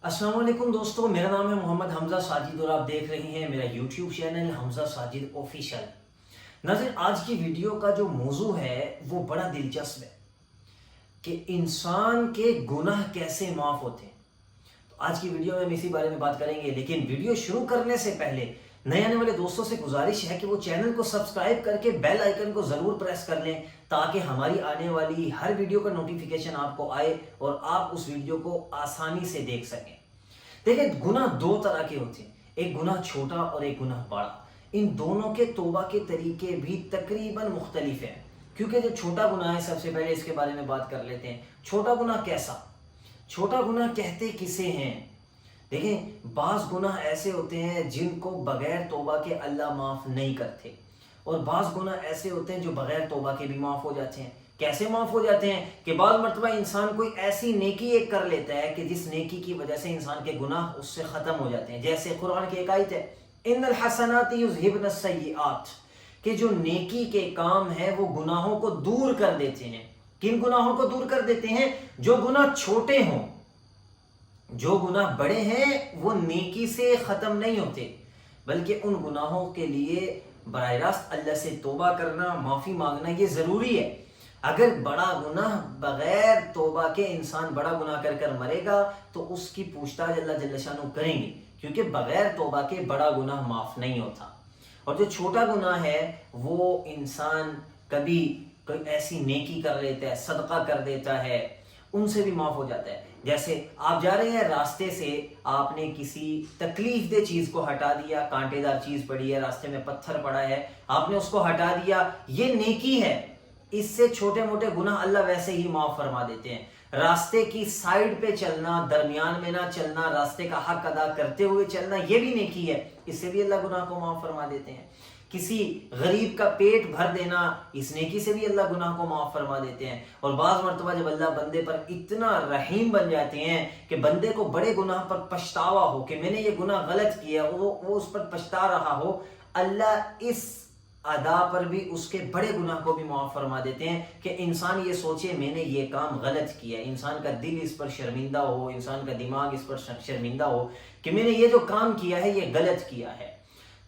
अस्सलाम वालेकुम दोस्तों, मेरा नाम है मोहम्मद हमजा साजिद और आप देख रहे हैं मेरा YouTube channel Hamza Sajid official. नाज़रीन, आज की वीडियो का जो मौजू है वो बड़ा दिलचस्प है कि इंसान के गुनाह कैसे माफ़ होते हैं। तो आज की वीडियो में हम इसी बारे में बात करेंगे, लेकिन वीडियो शुरू करने से पहले नए आने वाले दोस्तों से गुजारिश है कि वो चैनल को सब्सक्राइब करके बेल आइकन को ज़रूर प्रेस कर लें ताकि हमारी आने वाली हर वीडियो का नोटिफिकेशन आपको आए और आप उस वीडियो को आसानी से देख सकें। देखिए, गुनाह दो तरह के होते हैं, एक गुनाह छोटा और एक गुनाह बड़ा। इन दोनों के तौबा के तरीके भी तकरीबन मुख्तलिफ हैं। क्योंकि जो छोटा गुनाह है, सबसे पहले इसके बारे में बात कर लेते हैं। छोटा गुनाह कैसा? छोटा गुनाह कहते किसे हैं? देखें, बाज़ गुनाह ऐसे होते हैं जिनको बगैर तौबा के अल्लाह माफ़ नहीं करते, और बाज़ गुनाह ऐसे होते हैं जो बगैर तौबा के भी माफ़ हो जाते हैं। कैसे माफ़ हो जाते हैं कि बाज़ मरतबा इंसान कोई ऐसी नेकी एक कर लेता है कि जिस नेकी की वजह से इंसान के गुनाह उससे ख़त्म हो जाते हैं। जैसे कुरान की एक आयत है, इन्नल हसनाति युज़हिबन अस्सय्यिआत, कि जो नेकी के काम है वो गुनाहों को दूर कर देते हैं। किन गुनाहों को दूर कर देते हैं? जो गुनाह छोटे हों। जो गुनाह बड़े हैं वो नेकी से ख़त्म नहीं होते, बल्कि उन गुनाहों के लिए बराह रास्त अल्लाह से तौबा करना, माफ़ी मांगना ये ज़रूरी है। अगर बड़ा गुनाह बगैर तौबा के इंसान बड़ा गुनाह कर कर मरेगा तो उसकी पूछताछ अल्लाह जल्ल शानहू करेंगे, क्योंकि बगैर तौबा के बड़ा गुनाह माफ़ नहीं होता। और जो छोटा गुनाह है वो इंसान कभी कोई ऐसी नेकी कर लेता है, सदका कर देता है, उनसे भी माफ़ हो जाता है। जैसे आप जा रहे हैं रास्ते से, आपने किसी तकलीफ दे चीज़ को हटा दिया, कांटेदार चीज़ पड़ी है, रास्ते में पत्थर पड़ा है, आपने उसको हटा दिया, ये नेकी है। इससे छोटे मोटे गुनाह अल्लाह वैसे ही माफ़ फरमा देते हैं। रास्ते की साइड पे चलना, दरमियान में ना चलना, रास्ते का हक अदा करते हुए चलना, ये भी नेकी है, इससे भी अल्लाह गुनाह को माफ़ फरमा देते हैं। किसी गरीब का पेट भर देना, इस नेकी से भी अल्लाह गुनाह को माफ़ फरमा देते हैं। और बाज़ मरतबा जब अल्लाह बंदे पर इतना रहीम बन जाते हैं कि बंदे को बड़े गुनाह पर पछतावा हो कि मैंने ये गुनाह गलत किया, वो उस पर पछता रहा हो, अल्लाह इस अदा पर भी उसके बड़े गुनाह को भी माफ़ फरमा देते हैं कि इंसान ये सोचे मैंने ये काम गलत किया। इंसान का दिल इस पर शर्मिंदा हो, इंसान का दिमाग इस पर शर्मिंदा हो कि मैंने ये जो काम किया है ये गलत किया है।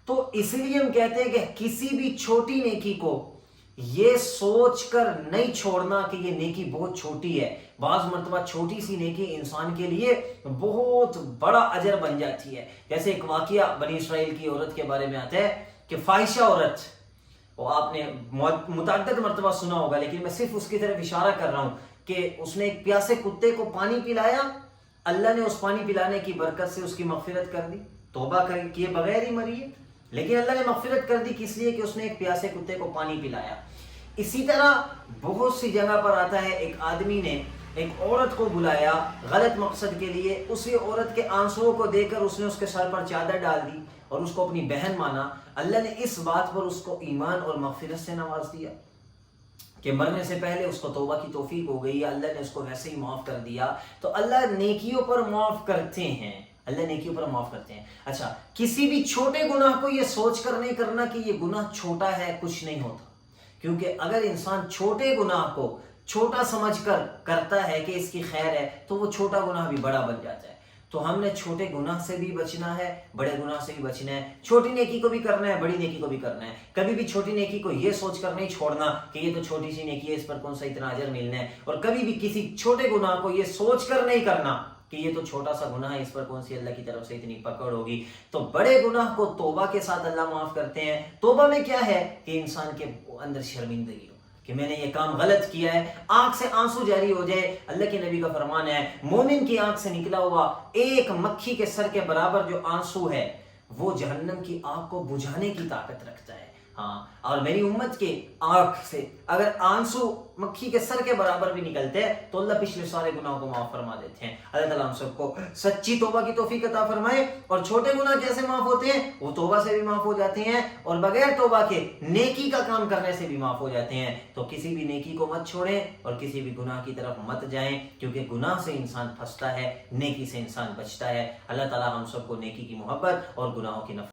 तो इसलिए हम कहते हैं कि किसी भी छोटी नेकी को ये सोच कर नहीं छोड़ना कि ये नेकी बहुत छोटी है। बाज़ मरतबा छोटी सी नेकी इंसान के लिए बहुत बड़ा अजर बन जाती है। जैसे एक वाक़या बनी इसराइल की औरत के बारे में आता है कि फाहिशा औरत, वो आपने मुतअद्दिद मरतबा सुना होगा, लेकिन मैं सिर्फ उसकी तरफ इशारा कर रहा हूँ कि उसने एक प्यासे कुत्ते को पानी पिलाया, अल्लाह ने उस पानी पिलाने की बरकत से उसकी मग़फ़िरत कर दी। तौबा किए बगैर ही मरी है, लेकिन अल्लाह ने मग़फ़िरत कर दी, किस लिए? कि उसने एक प्यासे कुत्ते को पानी पिलाया। इसी तरह बहुत सी जगह पर आता है, एक आदमी ने एक औरत को बुलाया गलत मकसद के लिए, उसी औरत के आंसुओं को देखकर उसने उसके सर पर चादर डाल दी और उसको अपनी बहन माना। अल्लाह ने इस बात पर उसको ईमान और मग़फ़िरत से नवाज दिया कि मरने से पहले उसको तौबा की तौफीक हो गई, अल्लाह ने उसको वैसे ही माफ़ कर दिया। तो अल्लाह नेकियों पर माफ़ करते हैं, अल्लाह नेकियों पर माफ़ करते हैं। अच्छा, किसी भी छोटे गुनाह को ये सोच कर नहीं करना कि ये गुनाह छोटा है, कुछ नहीं होता। क्योंकि अगर इंसान छोटे गुनाह को छोटा समझकर करता है कि इसकी खैर है, तो वो छोटा गुनाह भी बड़ा बन जाता है। तो हमने छोटे गुनाह से भी बचना है, बड़े गुनाह से भी बचना है। छोटी नेकी को भी करना है, बड़ी नेकी को भी करना है। कभी भी छोटी नेकी को ये सोचकर नहीं छोड़ना कि ये तो छोटी सी नेकी है, इस पर कौन सा इतना अजर मिलना है। और कभी भी किसी छोटे गुनाह को ये सोचकर नहीं करना कि ये तो छोटा सा गुनाह है, इस पर कौन सी अल्लाह की तरफ से इतनी पकड़ होगी। तो बड़े गुनाह को तौबा के साथ अल्लाह माफ़ करते हैं। तौबा में क्या है कि इंसान के अंदर शर्मिंदगी हो कि मैंने ये काम गलत किया है, आंख से आंसू जारी हो जाए। अल्लाह के नबी का फरमान है, मोमिन की आंख से निकला हुआ एक मक्खी के सर के बराबर जो आंसू है वो जहन्नम की आग को बुझाने की ताकत रखता है। हाँ, और मेरी उम्मत के आंख से अगर आंसू मक्खी के सर के बराबर भी निकलते हैं तो अल्लाह पिछले सारे गुनाहों को माफ फरमा देते हैं। अल्लाह ताला हम सबको सच्ची तौबा की तौफीक अता फरमाए। और छोटे गुनाह कैसे माफ होते हैं? वो तौबा से भी माफ हो जाते हैं और बगैर तौबा के नेकी का काम करने से भी माफ हो जाते हैं। तो किसी भी नेकी को मत छोड़ें और किसी भी गुनाह की तरफ मत जाएं, क्योंकि गुनाह से इंसान फंसता है, नेकी से इंसान बचता है। अल्लाह ताला हम सबको नेकी की मोहब्बत और गुनाहों की नफरत